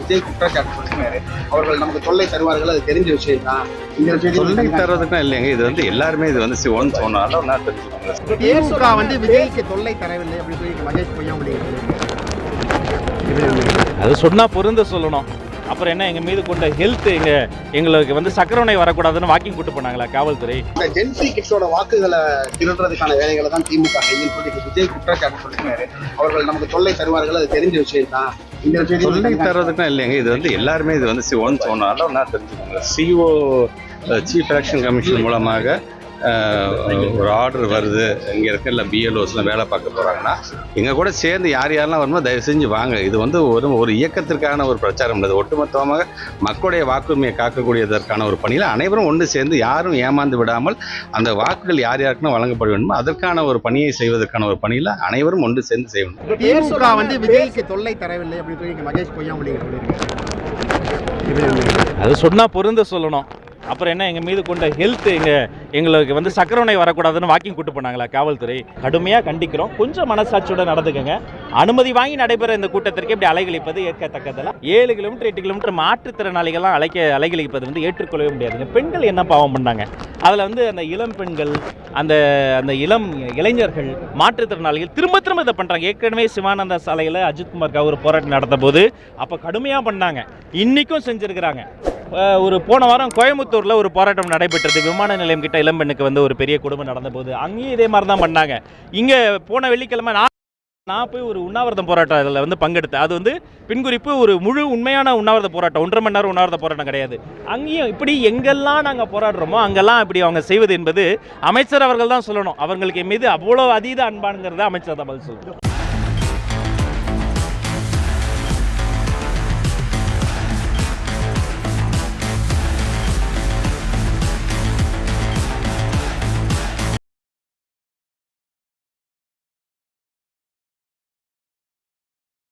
விஜய் குற்றச்சாட்டு சொல்லியிருக்காரு. அவர்கள் நமக்கு தொல்லை தருவார்கள், அது தெரிஞ்ச விஷயம் தான். தொல்லை தர்றதுக்கும் இல்லைங்க, இது வந்து எல்லாருமே இது வந்து ஒன்று சொன்னாலும் நான் தெரிஞ்சுக்கோங்க. திமுக வந்து விஜய்க்கு தொல்லை தரவில்லை அப்படின்னு சொல்லி மகேஷ் பொய்யாமொழி அது சொன்னால் பொருந்த சொல்லணும். அப்புறம் என்ன, எங்கள் மீது கொண்ட ஹெல்த் எங்களுக்கு வந்து சக்கரை நோய் வரக்கூடாதுன்னு வாக்கிங் கூட்டு போனாங்களா காவல்துறை? இந்த ஜென்சி கிட்ஸோட வாக்குகளை திருடுறதுக்கான வேலைகளை தான் திமுக செய்யும் சொல்லி விஜய் குற்றச்சாட்டு சொல்லியிருக்காரு. அவர்கள் நமக்கு தொல்லை தருவார்கள், அது தெரிஞ்ச விஷயம் தான். தொல்லை தர்றதுக்கும் இல்லைங்க, இது வந்து எல்லாருமே இது வந்து ஒன்று சொன்னாலும் நான் தெரிஞ்சுக்கோங்க. சிஓ சீஃப் எலெக்ஷன் கமிஷன் மூலமாக ஒரு ஆர்டர் வருது, இங்கே இருக்க இல்லை பிஎல்ஓஸ்லாம் வேலை பார்க்க போகிறாங்கன்னா எங்கள் கூட சேர்ந்து யார் யாரெல்லாம் வருமோ தயவு செஞ்சு வாங்க. இது வந்து ஒரு இயக்கத்திற்கான ஒரு பிரச்சாரம் இல்லை, ஒட்டுமொத்தமாக மக்களுடைய வாக்குரிமையை காக்கக்கூடியதற்கான ஒரு பணியில் அனைவரும் ஒன்று சேர்ந்து யாரும் ஏமாந்து விடாமல் அந்த வாக்குகள் யார் யாருக்குன்னு வழங்கப்பட வேண்டுமோ அதற்கான ஒரு பணியை செய்வதற்கான ஒரு பணியில் அனைவரும் ஒன்று சேர்ந்து செய்யணும். திமுக வந்து விஜய்க்கு தொல்லை தரவில்லை அப்படின்னு சொல்லி மகேஷ் பொய்யாமொழி அது சொன்னால் பொருந்த சொல்லணும். அப்புறம் என்ன, எங்கள் மீது கொண்ட ஹெல்த் எங்களுக்கு வந்து சக்கரை நோய் வரக்கூடாதுன்னு வாக்கிங் கூட்டு போனாங்களா காவல்துறை? கடுமையாக கண்டிக்கிறோம். கொஞ்சம் மனசாட்சியோட நடந்துக்கங்க. அனுமதி வாங்கி நடைபெற இந்த கூட்டத்திற்கு இப்படி அலைகழிப்பது ஏற்கத்தக்கதெல்லாம். 7 கிலோமீட்டர் 8 கிலோமீட்டர் மாற்றுத்திறனாளிகள்லாம் அலைகழிப்பது வந்து ஏற்றுக்கொள்ளவே முடியாதுங்க. பெண்கள் என்ன பாவம் பண்ணாங்க? அதில் வந்து அந்த இளம் பெண்கள், அந்த இளம் இளைஞர்கள், மாற்றுத்திறனாளிகள் திரும்ப திரும்ப இதை பண்ணுறாங்க. ஏற்கனவே சிவானந்தா சாலையில் அஜித்குமார் ஒரு போராட்டம் நடந்த போது அப்போ கடுமையாக பண்ணாங்க, இன்றைக்கும் செஞ்சுருக்கிறாங்க. ஒரு போன வாரம் கோயம்புத்தூரில் ஒரு போராட்டம் நடைபெற்றது. விமான நிலையம் கிட்ட இளம்பெண்ணுக்கு வந்து ஒரு பெரிய குடும்பம் நடந்த போது அங்கேயும் இதே மாதிரி தான் பண்ணாங்க. இங்கே போன வெள்ளிக்கிழமை நான் போய் ஒரு உண்ணாவிரதம் போராட்டம் அதில் வந்து பங்கெடுத்தேன். அது வந்து பின்குறிப்பு ஒரு முழு உண்மையான உண்ணாவிரத போராட்டம், 1.5 மணி நேரம் உண்ணாவிரத போராட்டம் கிடையாது. அங்கேயும் இப்படி எங்கெல்லாம் நாங்கள் போராடுறோமோ அங்கெல்லாம் இப்படி அவங்க செய்வது என்பது அமைச்சர் அவர்கள் தான் சொல்லணும். அவங்களுக்கு மீது அவ்வளோ அதீத அன்பானுங்கிறத அமைச்சர் தான் பதில் சொல்லணும்.